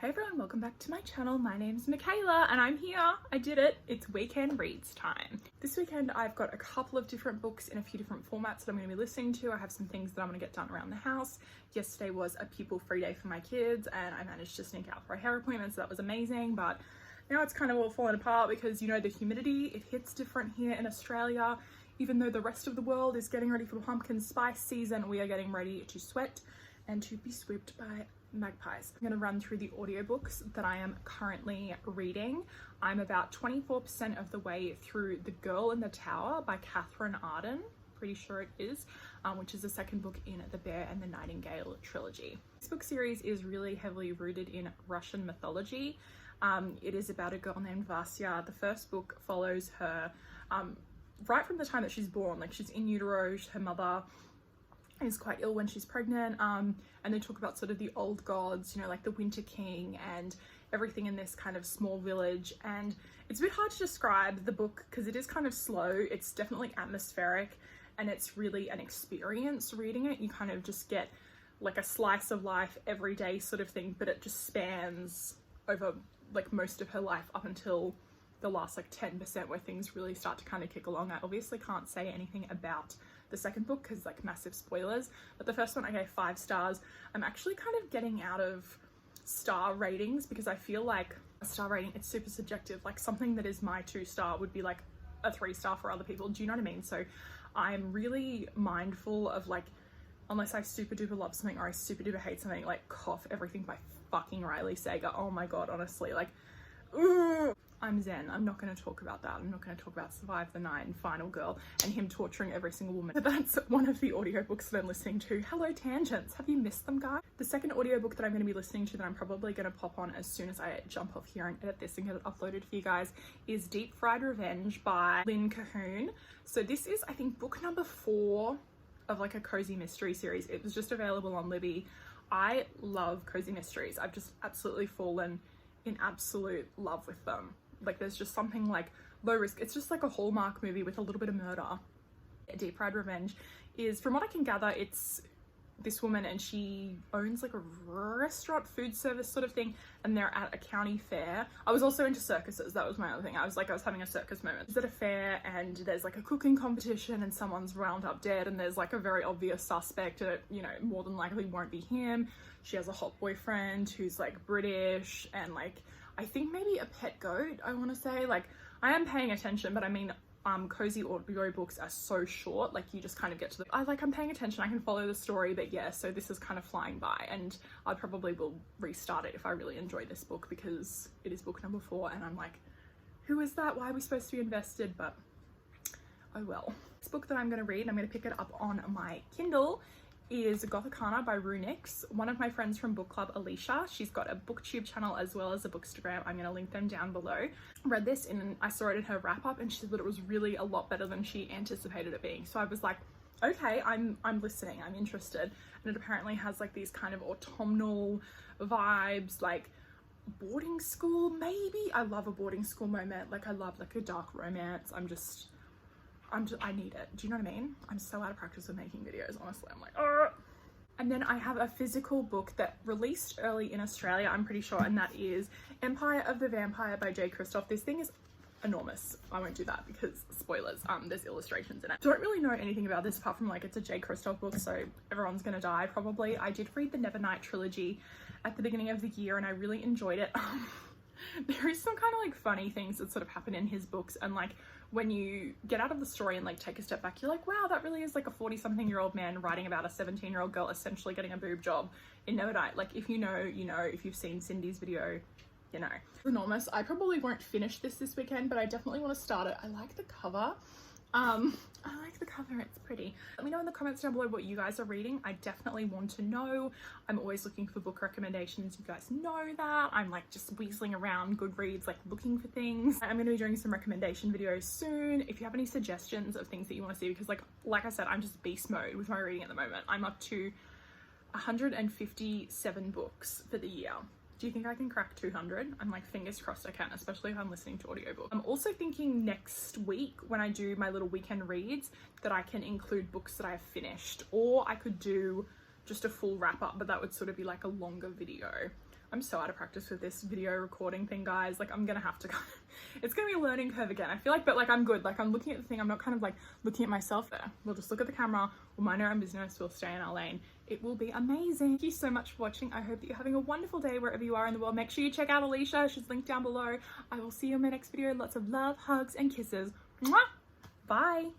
Hey everyone, welcome back to my channel. My name's Michaela and I'm here. I did it. It's weekend reads time. This weekend I've got a couple of different books in a few different formats that I'm going to be listening to. I have some things that I'm going to get done around the house. Yesterday was a pupil free day for my kids and I managed to sneak out for a hair appointment, so that was amazing. But now it's kind of all falling apart because, you know, the humidity, it hits different here in Australia. Even though the rest of the world is getting ready for pumpkin spice season, we are getting ready to sweat and to be swooped by magpies. I'm going to run through the audiobooks that I am currently reading. I'm about 24% of the way through The Girl in the Tower by Catherine Arden, pretty sure it is, which is the second book in the Bear and the Nightingale trilogy. This book series is really heavily rooted in Russian mythology. It is about a girl named Vasya. The first book follows her right from the time that she's born, like she's in utero. Her mother is quite ill when she's pregnant, and they talk about sort of the old gods, you know, like the Winter King and everything in this kind of small village. And it's a bit hard to describe the book because it is kind of slow. It's definitely atmospheric and it's really an experience reading it. You kind of just get like a slice of life every day sort of thing, but it just spans over like most of her life up until the last like 10% where things really start to kind of kick along. I obviously can't say anything about the second book because like massive spoilers, but the first one I gave 5 stars. I'm actually kind of getting out of star ratings because I feel like a star rating, it's super subjective. Like something that is my 2-star would be like a 3-star for other people. Do you know what I mean? So I'm really mindful of like, unless I super duper love something or I super duper hate something, like Cough Everything by fucking Riley Sager. Oh my god, honestly, like, ooh. I'm zen. I'm not going to talk about that. I'm not going to talk about Survive the Night and Final Girl and him torturing every single woman. But that's one of the audiobooks that I'm listening to. Hello Tangents. Have you missed them, guys? The second audiobook that I'm going to be listening to that I'm probably going to pop on as soon as I jump off here and edit this and get it uploaded for you guys is Deep Fried Revenge by Lynn Cahoon. So this is, I think, book number 4 of like a cozy mystery series. It was just available on Libby. I love cozy mysteries. I've just absolutely fallen in absolute love with them. Like there's just something like low risk. It's just like a Hallmark movie with a little bit of murder. Deep Fried Revenge is, from what I can gather, it's this woman and she owns like a restaurant food service sort of thing and they're at a county fair. I was also into circuses. That was my other thing. I was having a circus moment. She's at a fair and there's like a cooking competition and someone's wound up dead and there's like a very obvious suspect and it, you know, more than likely won't be him. She has a hot boyfriend who's like British and like I think maybe a pet goat, I want to say. Like I am paying attention, but I mean cozy audiobooks are so short, like you just kind of get to the I'm paying attention, I can follow the story, but yeah, so this is kind of flying by and I probably will restart it if I really enjoy this book because it is book number 4 and I'm like, who is that? Why are we supposed to be invested? But oh well. This book that I'm going to read, and I'm going to pick it up on my Kindle, is Gothikana by Runix. One of my friends from book club, Alicia, she's got a booktube channel as well as a bookstagram. I'm going to link them down below. Read this and I saw it in her wrap up and she said that it was really a lot better than she anticipated it being. So I was like, okay, I'm listening, I'm interested. And it apparently has like these kind of autumnal vibes, like boarding school maybe. I love a boarding school moment. Like I love like a dark romance. I need it. Do you know what I mean? I'm so out of practice with making videos, honestly. I'm like, oh. And then I have a physical book that released early in Australia, I'm pretty sure, and that is Empire of the Vampire by J. Kristoff. This thing is enormous. I won't do that because spoilers, there's illustrations in it. Don't really know anything about this apart from like it's a J. Kristoff book, so everyone's gonna die probably. I did read the Nevernight trilogy at the beginning of the year and I really enjoyed it. There is some kind of like funny things that sort of happen in his books, and like when you get out of the story and like take a step back, you're like, wow, that really is like a 40-something-year-old man writing about a 17-year-old girl essentially getting a boob job in Nevernight. Like if you know, you know. If you've seen Cindy's video, you know. It's enormous. I probably won't finish this weekend, but I definitely want to start it. I like the cover. I like the cover, it's pretty. Let me know in the comments down below what you guys are reading. I definitely want to know. I'm always looking for book recommendations. You guys know that. I'm like just weaseling around Goodreads, like looking for things. I'm going to be doing some recommendation videos soon. If you have any suggestions of things that you want to see, because like I said, I'm just beast mode with my reading at the moment. I'm up to 157 books for the year. Do you think I can crack 200? I'm like, fingers crossed I can, especially if I'm listening to audiobooks. I'm also thinking next week when I do my little weekend reads that I can include books that I've finished, or I could do just a full wrap up, but that would sort of be like a longer video. I'm so out of practice with this video recording thing, guys. Like, I'm gonna have to it's gonna be a learning curve again, I feel like, but like I'm good. Like, I'm looking at the thing, I'm not kind of like looking at myself there. We'll just look at the camera, we'll mind our own business, we'll stay in our lane. It will be amazing. Thank you so much for watching. I hope that you're having a wonderful day wherever you are in the world. Make sure you check out Alicia, she's linked down below. I will see you in my next video. Lots of love, hugs, and kisses. Mwah! Bye.